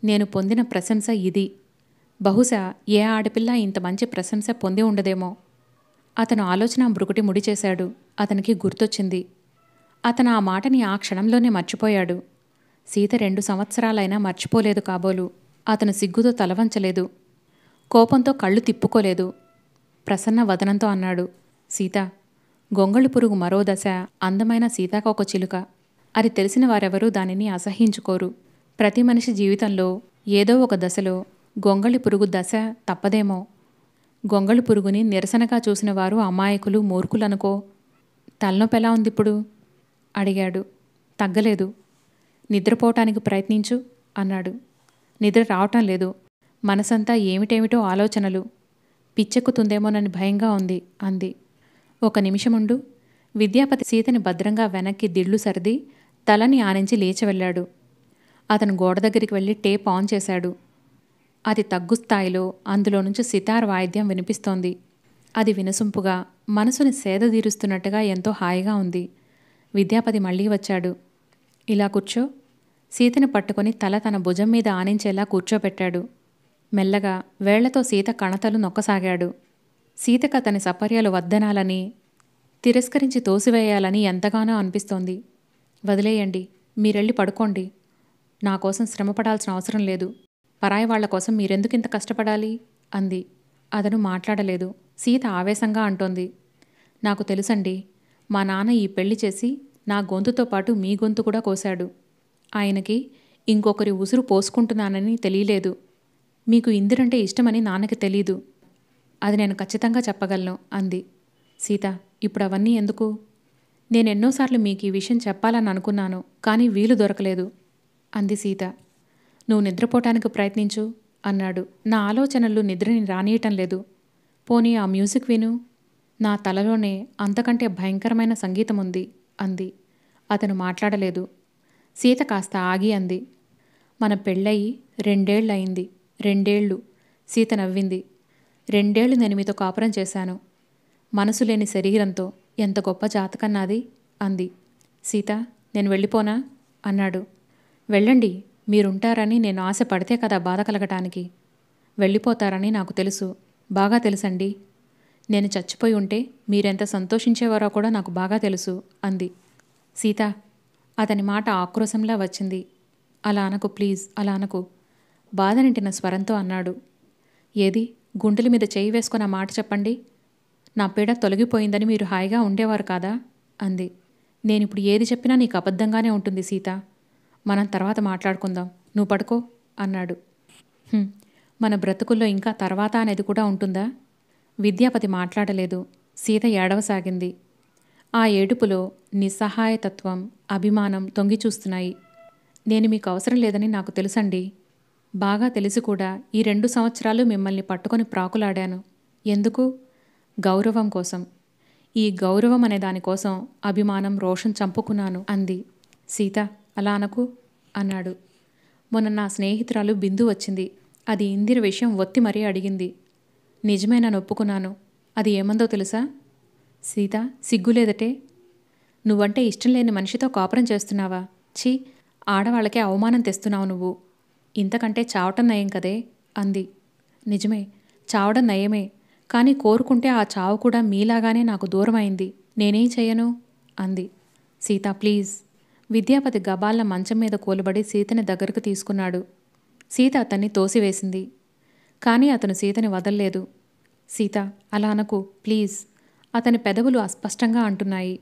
నేను పొందిన ప్రశంస ఇది. బహుశా ఏ ఆడపిల్ల ఇంత మంచి ప్రశంస పొంది ఉండదేమో. అతను ఆలోచన బ్రుకుటి ముడిచేశాడు. అతనికి గుర్తొచ్చింది. అతను ఆ మాటని ఆ క్షణంలోనే మర్చిపోయాడు. సీత 2 సంవత్సరాలైనా మర్చిపోలేదు కాబోలు. అతను సిగ్గుతో తలవంచలేదు. కోపంతో కళ్ళు తిప్పుకోలేదు. ప్రసన్న వదనంతో అన్నాడు. సీత, గొంగళి పురుగు మరో దశ అందమైన సీతాకోక చిలుక. అది తెలిసిన వారెవరూ దానిని అసహ్యించుకోరు. ప్రతి మనిషి జీవితంలో ఏదో ఒక దశలో గొంగళి పురుగు దశ తప్పదేమో. గొంగళి పురుగుని నిరసనగా చూసిన వారు అమాయకులు, మూర్ఖులనుకో. తలనొప్పెలా ఉందిప్పుడు? అడిగాడు. తగ్గలేదు. నిద్రపోవటానికి ప్రయత్నించు అన్నాడు. నిద్ర రావటం లేదు. మనసంతా ఏమిటేమిటో ఆలోచనలు. పిచ్చెక్కుతుందేమోనని భయంగా ఉంది అంది. ఒక నిమిషముండు. విద్యాపతి సీతని భద్రంగా వెనక్కి దిళ్లు సర్ది తలని ఆనించి లేచి వెళ్ళాడు. అతను గోడ దగ్గరికి వెళ్ళి టేప్ ఆన్ చేశాడు. అతి తగ్గు స్థాయిలో అందులో నుంచి సితార్ వాయిద్యం వినిపిస్తోంది. అది వినసొంపుగా, మనసుని సేదదీరుస్తున్నట్టుగా ఎంతో హాయిగా ఉంది. విద్యాపతి మళ్ళీ వచ్చాడు. ఇలా కూర్చో. సీతను పట్టుకొని తల తన భుజం మీద ఆనించేలా కూర్చోబెట్టాడు. మెల్లగా వేళ్లతో సీత కణతలు నొక్కసాగాడు. సీతకు అతని సపర్యలు వద్దనాలని, తిరస్కరించి తోసివేయాలని ఎంతగానో అనిపిస్తోంది. వదిలేయండి, మీరెళ్ళి పడుకోండి. నాకోసం శ్రమపడాల్సిన అవసరం లేదు. పరాయి వాళ్ల కోసం మీరెందుకింత కష్టపడాలి అంది. అతను మాట్లాడలేదు. సీత ఆవేశంగా అంటోంది. నాకు తెలుసండి, మా నాన్న ఈ పెళ్లి చేసి నా గొంతుతో పాటు మీ గొంతు కూడా కోశాడు. ఆయనకి ఇంకొకరి ఉసురు పోసుకుంటున్నానని తెలియలేదు. మీకు ఇందిరంటే ఇష్టమని నాన్నకి తెలీదు. అది నేను ఖచ్చితంగా చెప్పగలను అంది. సీత, ఇప్పుడు అవన్నీ ఎందుకు? నేనెన్నోసార్లు మీకు ఈ విషయం చెప్పాలని అనుకున్నాను, కానీ వీలు దొరకలేదు అంది సీత. నువ్వు నిద్రపోవటానికి ప్రయత్నించు అన్నాడు. నా ఆలోచనలు నిద్రని రానియటం లేదు. పోనీ ఆ మ్యూజిక్ విను. నా తలలోనే అంతకంటే భయంకరమైన సంగీతం ఉంది అంది. అతను మాట్లాడలేదు. సీత కాస్త ఆగి అంది. మన పెళ్ళయి 2 ఏళ్ళయింది. 2 ఏళ్ళు. సీత నవ్వింది. 2 ఏళ్ళు నేను మీతో కాపురం చేశాను. మనసు లేని శరీరంతో. ఎంత గొప్ప జాతకం నాది అంది. సీత, నేను వెళ్ళిపోనా అన్నాడు. వెళ్ళండి, మీరుంటారని నేను ఆశపడితే కదా బాధ కలగటానికి. వెళ్ళిపోతారని నాకు తెలుసు, బాగా తెలుసండి. నేను చచ్చిపోయి ఉంటే మీరెంత సంతోషించేవారో కూడా నాకు బాగా తెలుసు అంది. సీత, అతని మాట ఆక్రోశంలా వచ్చింది. అలా అనకు ప్లీజ్, అలా అనకు బాధ నింటిన స్వరంతో అన్నాడు. ఏది, గుండెల మీద చేయి వేసుకున్న మాట చెప్పండి. నా పీడ తొలగిపోయిందని మీరు హాయిగా ఉండేవారు కాదా అంది. నేనిప్పుడు ఏది చెప్పినా నీకు అబద్ధంగానే ఉంటుంది సీత. మనం తర్వాత మాట్లాడుకుందాం. నువ్వు పడుకో అన్నాడు. మన బ్రతుకుల్లో ఇంకా తర్వాత అనేది కూడా ఉంటుందా? విద్యాపతి మాట్లాడలేదు. సీత ఏడవసాగింది. ఆ ఏడుపులో నిస్సహాయతత్వం, అభిమానం తొంగి చూస్తున్నాయి. నేను మీకు అవసరం లేదని నాకు తెలుసండి. బాగా తెలిసి కూడా ఈ 2 సంవత్సరాలు మిమ్మల్ని పట్టుకొని ప్రాకులాడాను. ఎందుకు? గౌరవం కోసం. ఈ గౌరవం అనే దానికోసం అభిమానం, రోషం చంపుకున్నాను అంది. సీత, అలా అనకు అన్నాడు. మొన్న నా స్నేహితురాలు బిందు వచ్చింది. అది ఇందిర విషయం ఒత్తి మరీ అడిగింది. నిజమేనని ఒప్పుకున్నాను. అది ఏమందో తెలుసా? సీత, సిగ్గులేదటే. నువ్వంటే ఇష్టం లేని మనిషితో కాపురం చేస్తున్నావా? ఛీ, ఆడవాళ్ళకే అవమానం తెస్తున్నావు నువ్వు. ఇంతకంటే చావటం నయం కదే అంది. నిజమే, చావడం నయమే. కానీ కోరుకుంటే ఆ చావు కూడా మీలాగానే నాకు దూరమైంది. నేనేం చెయ్యను అంది. సీత, ప్లీజ్. విద్యాపతి గబాల్ల మంచం మీద కూలబడి సీతని దగ్గరకు తీసుకున్నాడు. సీత అతన్ని తోసివేసింది. కానీ అతను సీతని వదల్లేదు. సీత, అలా అనకు ప్లీజ్. అతని పెదవులు అస్పష్టంగా అంటున్నాయి.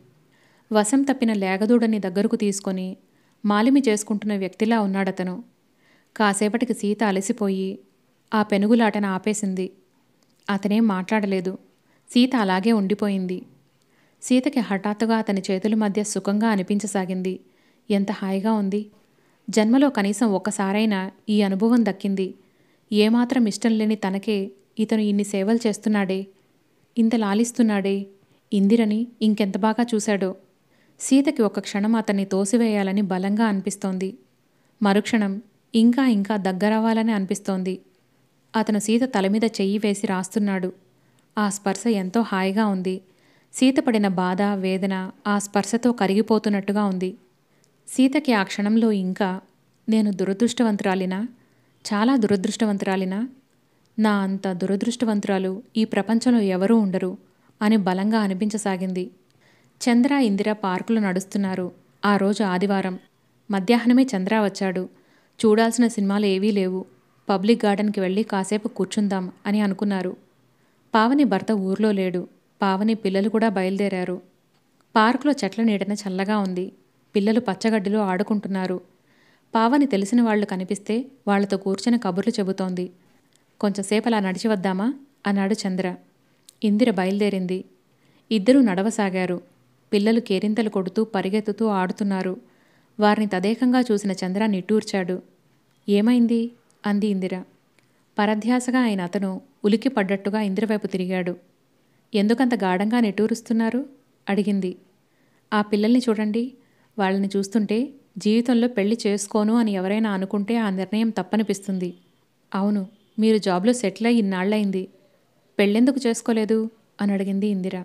వశం తప్పిన లేగదూడని దగ్గరకు తీసుకొని మాలిమి చేసుకుంటున్న వ్యక్తిలా ఉన్నాడతను. కాసేపటికి సీత అలసిపోయి ఆ పెనుగులాటన ఆపేసింది. అతనేం మాట్లాడలేదు. సీత అలాగే ఉండిపోయింది. సీతకి హఠాత్తుగా అతని చేతుల మధ్య సుఖంగా అనిపించసాగింది. ఎంత హాయిగా ఉంది. జన్మలో కనీసం ఒక్కసారైనా ఈ అనుభవం దక్కింది. ఏమాత్రం ఇష్టం లేని తనకే ఇతను ఇన్ని సేవలు చేస్తున్నాడే, ఇంత లాలిస్తున్నాడే. ఇందిరని ఇంకెంత బాగా చూశాడో. సీతకి ఒక క్షణం అతన్ని తోసివేయాలని బలంగా అనిపిస్తోంది. మరుక్షణం ఇంకా ఇంకా దగ్గరవ్వాలని అనిపిస్తోంది. అతను సీత తలమీద చెయ్యి వేసి రాస్తున్నాడు. ఆ స్పర్శ ఎంతో హాయిగా ఉంది. సీత పడిన బాధ, వేదన ఆ స్పర్శతో కరిగిపోతున్నట్టుగా ఉంది. సీతకి ఆ క్షణంలో ఇంకా, నేను దురదృష్టవంతురాలినా, చాలా దురదృష్టవంతురాలినా, నా అంత దురదృష్టవంతురాలు ఈ ప్రపంచంలో ఎవరూ ఉండరు అని బలంగా అనిపించసాగింది. చంద్ర, ఇందిర పార్కులో నడుస్తున్నారు. ఆ రోజు ఆదివారం. మధ్యాహ్నమే చంద్ర వచ్చాడు. చూడాల్సిన సినిమాలు ఏవీ లేవు. పబ్లిక్ గార్డెన్కి వెళ్ళి కాసేపు కూర్చుందాం అని అనుకున్నారు. పావని భర్త ఊర్లో లేడు. పావని పిల్లలు కూడా బయలుదేరారు. పార్కులో చెట్ల నీడన చల్లగా ఉంది. పిల్లలు పచ్చగడ్డిలో ఆడుకుంటున్నారు. పావని తెలిసిన వాళ్లు కనిపిస్తే వాళ్లతో కూర్చొని కబుర్లు చెబుతోంది. కొంచెంసేపు అలా నడిచి వద్దామా అన్నాడు చంద్ర. ఇందిర బయలుదేరింది. ఇద్దరూ నడవసాగారు. పిల్లలు కేరింతలు కొడుతూ పరిగెత్తుతూ ఆడుతున్నారు. వారిని తదేకంగా చూసిన చంద్ర నిట్టూర్చాడు. ఏమైంది అంది ఇందిర. పరధ్యాసగా ఆయన అతను ఉలికి పడ్డట్టుగా ఇందిర వైపు తిరిగాడు. ఎందుకంత గాఢంగా నిట్టూరుస్తున్నారు అడిగింది. ఆ పిల్లల్ని చూడండి. వాళ్ళని చూస్తుంటే జీవితంలో పెళ్లి చేసుకోను అని ఎవరైనా అనుకుంటే ఆ నిర్ణయం తప్పనిపిస్తుంది. అవును, మీరు జాబ్లో సెటిల్ అయ్యి ఇన్నాళ్ళయింది. పెళ్ళెందుకు చేసుకోలేదు అని అడిగింది ఇందిర.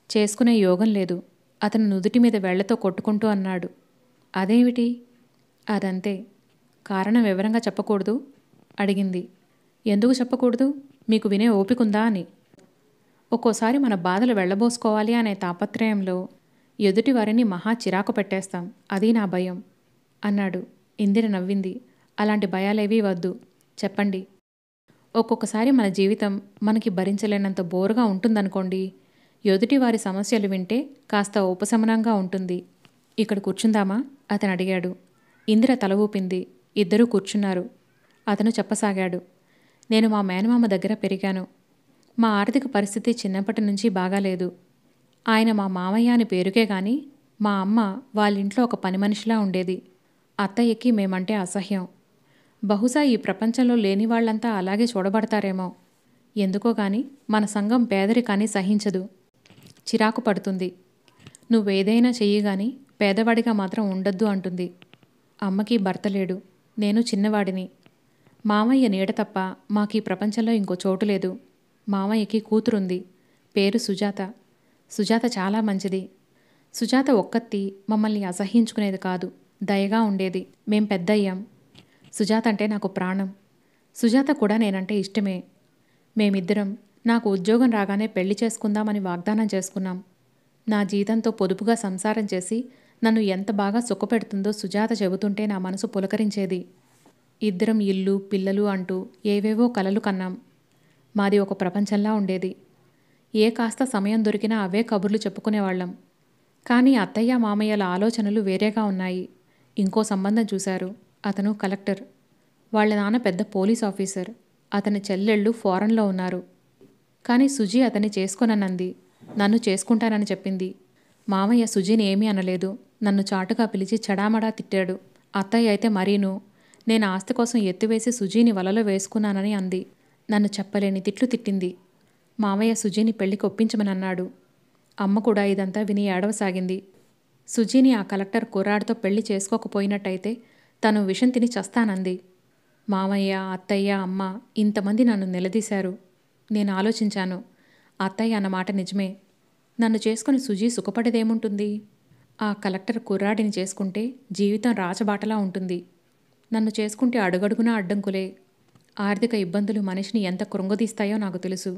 చేసుకునే యోగం లేదు, అతను నుదుటి మీద వేళ్లతో కొట్టుకుంటూ అన్నాడు. అదేమిటి? అదంతే. కారణం వివరంగా చెప్పకూడదు అడిగింది. ఎందుకు చెప్పకూడదు? మీకు వినే ఓపికందా అని. ఒక్కోసారి మన బాధలు వెళ్ళబోసుకోవాలి అనే తాపత్రయంలో ఎదుటివారిని మహా చిరాకు పెట్టేస్తాం. అది నా భయం అన్నాడు. ఇందిర నవ్వింది. అలాంటి భయాలేవీ వద్దు, చెప్పండి. ఒక్కొక్కసారి మన జీవితం మనకి భరించలేనంత బోరుగా ఉంటుందనుకోండి. ఎదుటివారి సమస్యలు వింటే కాస్త ఉపశమనంగా ఉంటుంది. ఇక్కడ కూర్చుందామా అతను అడిగాడు. ఇందిర తల ఊపింది. ఇద్దరూ కూర్చున్నారు. అతను చెప్పసాగాడు. నేను మా మేనమామ దగ్గర పెరిగాను. మా ఆర్థిక పరిస్థితి చిన్నప్పటి నుంచి బాగాలేదు. ఆయన మా మామయ్య అని పేరుకే గాని మా అమ్మ వాళ్ళింట్లో ఒక పని మనిషిలా ఉండేది. అత్తయ్యకి మేమంటే అసహ్యం. బహుశా ఈ ప్రపంచంలో లేని వాళ్ళంతా అలాగే చూడబడతారేమో. ఎందుకో గాని మన సంఘం పేదరికాన్ని సహించదు, చిరాకు పడుతుంది. నువ్వేదైనా చెయ్యిగాని పేదవాడిగా మాత్రం ఉండొద్దు అంటుంది. అమ్మకి భర్త లేడు, నేను చిన్నవాడిని. మామయ్య నీడ తప్ప మాకీ ప్రపంచంలో ఇంకో చోటు లేదు. మామయ్యకి కూతురుంది, పేరు సుజాత. సుజాత చాలా మంచిది. సుజాత ఒక్కత్తి మమ్మల్ని అసహ్యించుకునేది కాదు, దయగా ఉండేది. మేం పెద్దయ్యాం. సుజాత అంటే నాకు ప్రాణం. సుజాత కూడా నేనంటే ఇష్టమే. మేమిద్దరం నాకు ఉద్యోగం రాగానే పెళ్లి చేసుకుందామని వాగ్దానం చేసుకున్నాం. నా జీతంతో పొదుపుగా సంసారం చేసి నన్ను ఎంత బాగా సుఖపెడుతుందో సుజాత చెబుతుంటే నా మనసు పులకరించేది. ఇద్దరం ఇల్లు పిల్లలు అంటూ ఏవేవో కలలు కన్నాం. మాది ఒక ప్రపంచంలా ఉండేది. ఏ కాస్త సమయం దొరికినా అవే కబుర్లు చెప్పుకునేవాళ్ళం. కానీ అత్తయ్య మామయ్యల ఆలోచనలు వేరేగా ఉన్నాయి. ఇంకో సంబంధం చూశారు. అతను కలెక్టర్. వాళ్ళ నాన్న పెద్ద పోలీస్ ఆఫీసర్. అతని చెల్లెళ్ళు ఫారెన్లో ఉన్నారు. కానీ సుజీ అతన్ని చేసుకోనన్నంది. నన్ను చేసుకుంటానని చెప్పింది. మామయ్య సుజీని ఏమీ అనలేదు. నన్ను చాటుగా పిలిచి చెడామడా తిట్టాడు. అత్తయ్య అయితే మరీను. నేను ఆస్తి కోసం ఎత్తివేసి సుజీని వలలో వేసుకున్నానని అంది. నన్ను చెప్పలేని తిట్లు తిట్టింది. మామయ్య సుజీని పెళ్లికి ఒప్పించమనన్నాడు. అమ్మ కూడా ఇదంతా విని ఏడవసాగింది. సుజీని ఆ కలెక్టర్ కుర్రాడితో పెళ్లి చేసుకోకపోయినట్టయితే తను విషం తిని చస్తానంది. మామయ్య అత్తయ్య అమ్మ ఇంతమంది నన్ను నిలదీశారు. నేను ఆలోచించాను. అత్తయ్య అన్నమాట నిజమే. నన్ను చేసుకుని సుజీ సుఖపడేదేముంటుంది? ఆ కలెక్టర్ కుర్రాడిని చేసుకుంటే జీవితం రాచబాటలా ఉంటుంది. నన్ను చేసుకుంటే అడుగడుగునా అడ్డంకులే. ఆర్థిక ఇబ్బందులు మనిషిని ఎంత కృంగదీస్తాయో నాకు తెలుసు.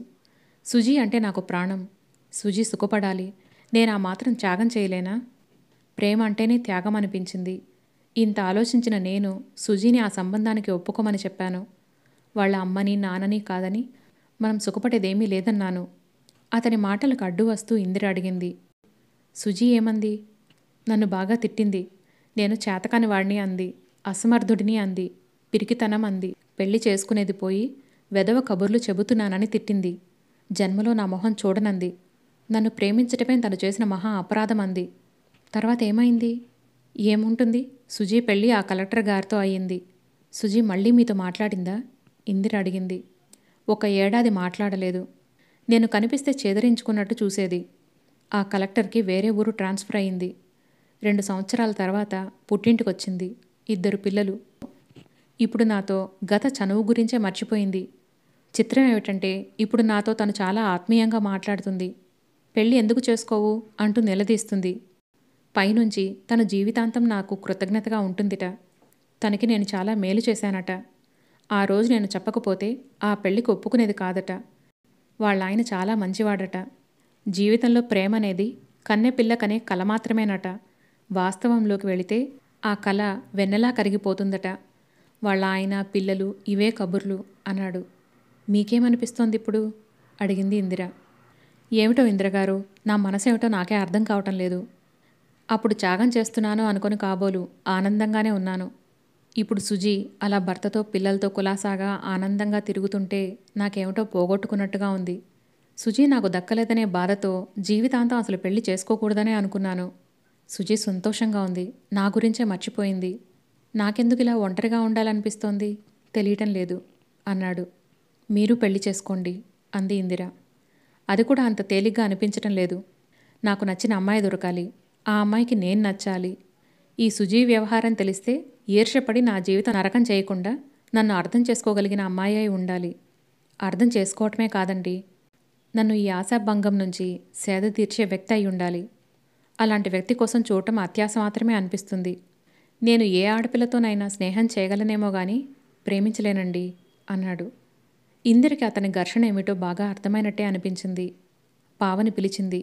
సుజీ అంటే నాకు ప్రాణం. సుజీ సుఖపడాలి. నేను ఆ మాత్రం త్యాగం చేయలేనా? ప్రేమ అంటేనే త్యాగం అనిపించింది. ఇంత ఆలోచించిన నేను సుజీని ఆ సంబంధానికి ఒప్పుకోమని చెప్పాను. వాళ్ళ అమ్మని నాన్నని కాదని మనం సుఖపడేదేమీ లేదన్నాను. అతని మాటలకు అడ్డు వస్తూ ఇందిర అడిగింది. సుజీ ఏమంది? నన్ను బాగా తిట్టింది. నేను చేతకాని వాడిని అంది. అసమర్థుడిని అంది. పిరికితనం అంది. పెళ్లి చేసుకునేది పోయి వెధవ కబుర్లు చెబుతున్నానని తిట్టింది. జన్మలో నా మొహం చూడనంది. నన్ను ప్రేమించటమే తను చేసిన మహా అపరాధం అంది. తర్వాత ఏమైంది? ఏముంటుంది? సుజీ పెళ్ళి ఆ కలెక్టర్ గారితో అయ్యింది. సుజీ మళ్ళీ మీతో మాట్లాడిందా? ఇందిర అడిగింది. 1 ఏడాది మాట్లాడలేదు. నేను కనిపిస్తే చేదరించుకున్నట్టు చూసేది. ఆ కలెక్టర్కి వేరే ఊరు ట్రాన్స్ఫర్ అయింది. 2 సంవత్సరాల తర్వాత పుట్టింటికొచ్చింది. 2 పిల్లలు. ఇప్పుడు నాతో గత చనువు గురించే మర్చిపోయింది. చిత్రం ఏమిటంటే ఇప్పుడు నాతో తను చాలా ఆత్మీయంగా మాట్లాడుతుంది. పెళ్ళి ఎందుకు చేసుకోవు అంటూ నిలదీస్తుంది. పైనుంచి తన జీవితాంతం నాకు కృతజ్ఞతగా ఉంటుందిట. తనకి నేను చాలా మేలు చేశానట. ఆ రోజు నేను చెప్పకపోతే ఆ పెళ్లికి ఒప్పుకునేది కాదట. వాళ్ళాయన చాలా మంచివాడట. జీవితంలో ప్రేమనేది కన్నెపిల్ల కనే కల మాత్రమేనట. వాస్తవంలోకి వెళితే ఆ కల వెన్నెలా కరిగిపోతుందట. వాళ్ళ ఆయన పిల్లలు ఇవే కబుర్లు అన్నాడు. మీకేమనిపిస్తోంది ఇప్పుడు? అడిగింది ఇందిర. ఏమిటో ఇందిరగారు, నా మనసేమిటో నాకే అర్థం కావటం లేదు. అప్పుడు త్యాగం చేస్తున్నాను అనుకొని కాబోలు ఆనందంగానే ఉన్నాను. ఇప్పుడు సుజీ అలా భర్తతో పిల్లలతో కులాసాగా ఆనందంగా తిరుగుతుంటే నాకేమిటో పోగొట్టుకున్నట్టుగా ఉంది. సుజీ నాకు దక్కలేదనే బాధతో జీవితాంతం అసలు పెళ్లి చేసుకోకూడదనే అనుకున్నాను. సుజీ సంతోషంగా ఉంది. నా గురించే మర్చిపోయింది. నాకెందుకు ఇలా ఒంటరిగా ఉండాలనిపిస్తోంది? తెలియటం లేదు అన్నాడు. మీరు పెళ్లి చేసుకోండి అంది ఇందిర. అది కూడా అంత తేలిగ్గా అనిపించటం లేదు. నాకు నచ్చిన అమ్మాయి దొరకాలి. ఆ అమ్మాయికి నేను నచ్చాలి. ఈ సుజీ వ్యవహారం తెలిస్తే ఈర్ష్యపడి నా జీవితం నరకం చేయకుండా నన్ను అర్థం చేసుకోగలిగిన అమ్మాయి అయి ఉండాలి. అర్థం చేసుకోవటమే కాదండి, నన్ను ఈ ఆశాభంగం నుంచి సేద తీర్చే వ్యక్తి అయి ఉండాలి. అలాంటి వ్యక్తి కోసం చూడటం అత్యాశ మాత్రమే అనిపిస్తుంది. నేను ఏ ఆడపిల్లతోనైనా స్నేహం చేయగలనేమో గాని ప్రేమించలేనండి అన్నాడు. ఇందిరకి అతని ఘర్షణ ఏమిటో బాగా అర్థమైనట్టే అనిపించింది. పావని పిలిచింది.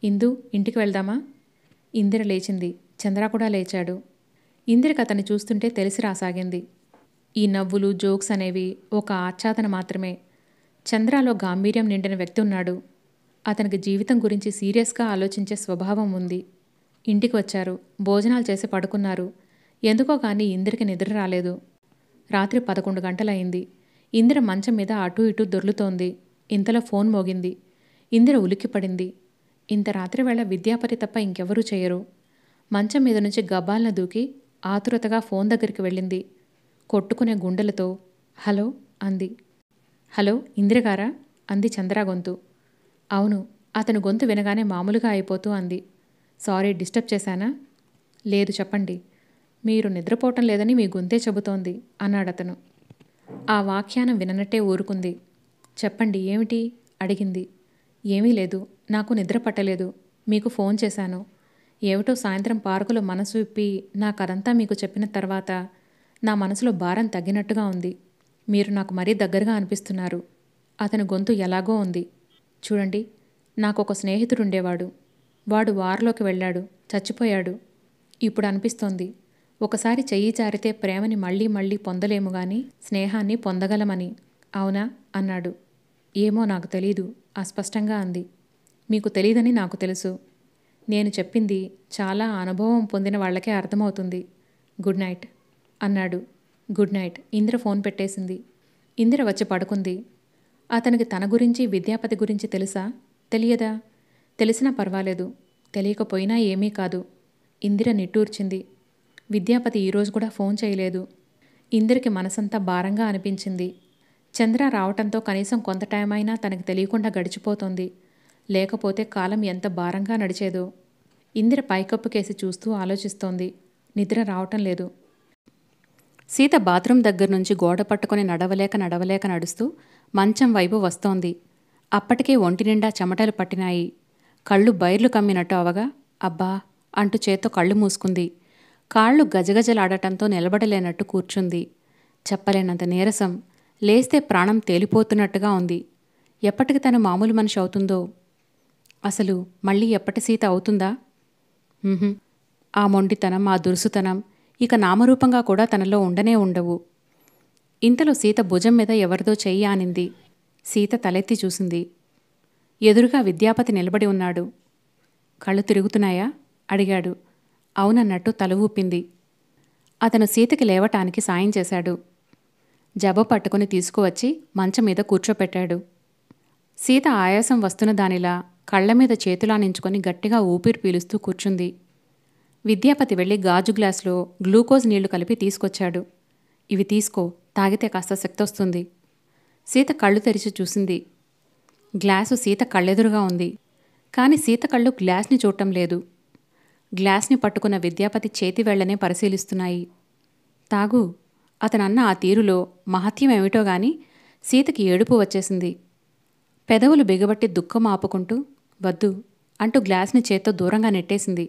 ఇందు, ఇంటికి వెళ్దామా? ఇందిర లేచింది. చంద్ర కూడా లేచాడు. ఇందిరకి అతన్ని చూస్తుంటే తెలిసి రాసాగింది. ఈ నవ్వులు, జోక్స్ అనేవి ఒక ఆచ్ఛాదన మాత్రమే. చంద్రలో గాంభీర్యం నిండిన వ్యక్తి ఉన్నాడు. అతనికి జీవితం గురించి సీరియస్గా ఆలోచించే స్వభావం ఉంది. ఇంటికి వచ్చారు. భోజనాలు చేసి పడుకున్నారు. ఎందుకో కానీ ఇందిరకి నిద్ర రాలేదు. రాత్రి 11 గంటలయింది. ఇందిర మంచం మీద అటూ ఇటూ దొర్లుతోంది. ఇంతలో ఫోన్ మోగింది. ఇందిర ఉలిక్కిపడింది. ఇంత రాత్రి వేళ విద్యాపతి తప్ప ఇంకెవరూ చేయరు. మంచం మీద నుంచి గబాల్న దూకి ఆతురతగా ఫోన్ దగ్గరికి వెళ్ళింది. కొట్టుకునే గుండెలతో హలో అంది. హలో, ఇందిరగారా? అంది చంద్ర గొంతు. అవును. అతను గొంతు వినగానే మామూలుగా అయిపోతూ అంది. సారీ, డిస్టర్బ్ చేశానా? లేదు, చెప్పండి. మీరు నిద్రపోవటం లేదని మీ గొంతే చెబుతోంది అన్నాడతను. ఆ వాఖ్యానం విననట్టే ఊరుకుంది. చెప్పండి, ఏమిటి? అడిగింది. ఏమీ లేదు, నాకు నిద్ర పట్టలేదు. మీకు ఫోన్ చేశాను. ఏమిటో సాయంత్రం పార్కులో మనసు విప్పి నాకదంతా మీకు చెప్పిన తర్వాత నా మనసులో భారం తగ్గినట్టుగా ఉంది. మీరు నాకు మరీ దగ్గరగా అనిపిస్తున్నారు. అతని గొంతు ఎలాగో ఉంది. చూడండి, నాకొక స్నేహితుడుండేవాడు. వాడు వార్లోకి వెళ్ళాడు, చచ్చిపోయాడు. ఇప్పుడు అనిపిస్తోంది, ఒకసారి చెయ్యి జారితే ప్రేమని మళ్ళీ మళ్ళీ పొందలేము గాని స్నేహాన్ని పొందగలమని. అవునా అన్నాడు. ఏమో నాకు తెలీదు అస్పష్టంగా అంది. మీకు తెలీదని నాకు తెలుసు. నేను చెప్పింది చాలా అనుభవం పొందిన వాళ్లకే అర్థమవుతుంది. గుడ్ నైట్ అన్నాడు. Good night. ఇందిర ఫోన్ పెట్టేసింది. ఇందిర వచ్చి పడుకుంది. అతనికి తన గురించి, విద్యాపతి గురించి తెలుసా? తెలియదా? తెలిసినా పర్వాలేదు, తెలియకపోయినా ఏమీ కాదు. ఇందిర నిట్టూర్చింది. విద్యాపతి ఈరోజు కూడా ఫోన్ చేయలేదు. ఇందిరకి మనసంతా భారంగా అనిపించింది. చంద్ర రావటంతో కనీసం కొంత టైం అయినా తనకి తెలియకుండా గడిచిపోతోంది. లేకపోతే కాలం ఎంత భారంగా నడిచేదో. ఇందిర పైకప్పుకేసి చూస్తూ ఆలోచిస్తోంది. నిద్ర రావటం లేదు. సీత బాత్రూం దగ్గర నుంచి గోడ పట్టుకుని నడవలేక నడుస్తూ మంచం వైపు వస్తోంది. అప్పటికే ఒంటి నిండా చెమటలు పట్టినాయి. కళ్ళు బైర్లు కమ్మినట్టు అవగా అబ్బా అంటూ చేత్తో కళ్ళు మూసుకుంది. కాళ్ళు గజగజలాడటంతో నిలబడలేనట్టు కూర్చుంది. చెప్పలేనంత నీరసం. లేస్తే ప్రాణం తేలిపోతున్నట్టుగా ఉంది. ఎప్పటికి తను మామూలు మనిషి అవుతుందో? అసలు మళ్ళీ ఎప్పటి సీత అవుతుందా? ఆ మొండితనం, ఆ దురుసుతనం ఇక నామరూపంగా కూడా తనలో ఉండనే ఉండవు. ఇంతలో సీత భుజం మీద ఎవరిదో చెయ్యి ఆనింది. సీత తలెత్తి చూసింది. ఎదురుగా విద్యాపతి నిలబడి ఉన్నాడు. కళ్ళు తిరుగుతున్నాయా అడిగాడు. అవునన్నట్టు తల ఊపింది. అతను సీతకి లేవటానికి సాయం చేశాడు. జబ్బ పట్టుకుని తీసుకువచ్చి మంచం మీద కూర్చోపెట్టాడు. సీత ఆయాసం వస్తున్న దానిలా కళ్లమీద చేతులానించుకొని గట్టిగా ఊపిరి పీలుస్తూ కూర్చుంది. విద్యాపతి వెళ్ళి గాజు గ్లాసులో గ్లూకోజ్ నీళ్లు కలిపి తీసుకొచ్చాడు. ఇవి తీసుకో, తాగితే కాస్త శక్తొస్తుంది. సీత కళ్ళు తెరిచి చూసింది. గ్లాసు సీత కళ్ళెదురుగా ఉంది. కాని సీత కళ్ళు గ్లాస్ని చూడటం లేదు. గ్లాస్ని పట్టుకున్న విద్యాపతి చేతి వేళ్లనే పరిశీలిస్తున్నాయి. తాగు అతనన్న ఆ తీరులో మహత్యం ఏమిటో గాని సీతకి ఏడుపు వచ్చేసింది. పెదవులు బిగబట్టి దుఃఖం ఆపుకుంటూ వద్దు అంటూ గ్లాస్ని చేత్తో దూరంగా నెట్టేసింది.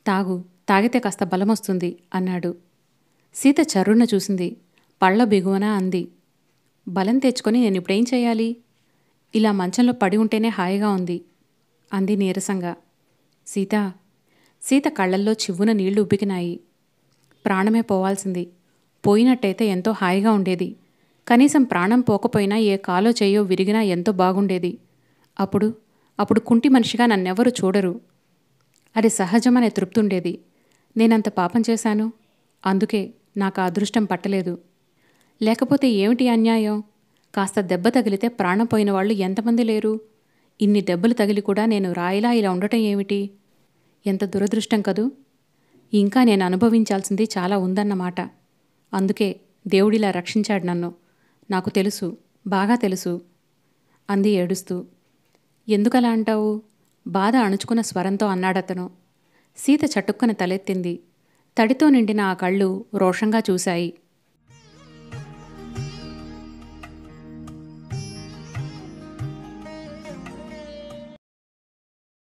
తాగు, తాగితే కాస్త బలమొస్తుంది అన్నాడు. సీత చర్రున చూసింది. పళ్ళ బిగువన అంది. బలం తెచ్చుకొని నేనిప్పుడేం చేయాలి? ఇలా మంచంలో పడి ఉంటేనే హాయిగా ఉంది అంది నీరసంగా. సీత కళ్ళల్లో చివ్వున నీళ్లు ఉబ్బికినాయి. ప్రాణమే పోవాల్సింది. పోయినట్టయితే ఎంతో హాయిగా ఉండేది. కనీసం ప్రాణం పోకపోయినా ఏ కాలో చెయ్యో విరిగినా ఎంతో బాగుండేది. అప్పుడు కుంటి మనిషిగా నన్నెవరూ చూడరు. అది సహజమనే తృప్తుండేది. నేనంత పాపం చేశాను. అందుకే నాకు అదృష్టం పట్టలేదు. లేకపోతే ఏమిటి అన్యాయం? కాస్త దెబ్బ తగిలితే ప్రాణం పోయిన వాళ్ళు ఎంతమంది లేరు? ఇన్ని దెబ్బలు తగిలి కూడా నేను రాయిలా ఇలా ఉండటం ఏమిటి? ఎంత దురదృష్టం కదూ! ఇంకా నేను అనుభవించాల్సింది చాలా ఉందన్నమాట. అందుకే దేవుడిలా రక్షించాడు నన్ను. నాకు తెలుసు, బాగా తెలుసు అంది ఏడుస్తూ. ఎందుకలా అంటావు? బాధ అణుచుకున్న స్వరంతో అన్నాడతను. సీత చటుక్కున తలెత్తింది. తడితో నిండిన ఆ కళ్ళు రోషంగా చూశాయి.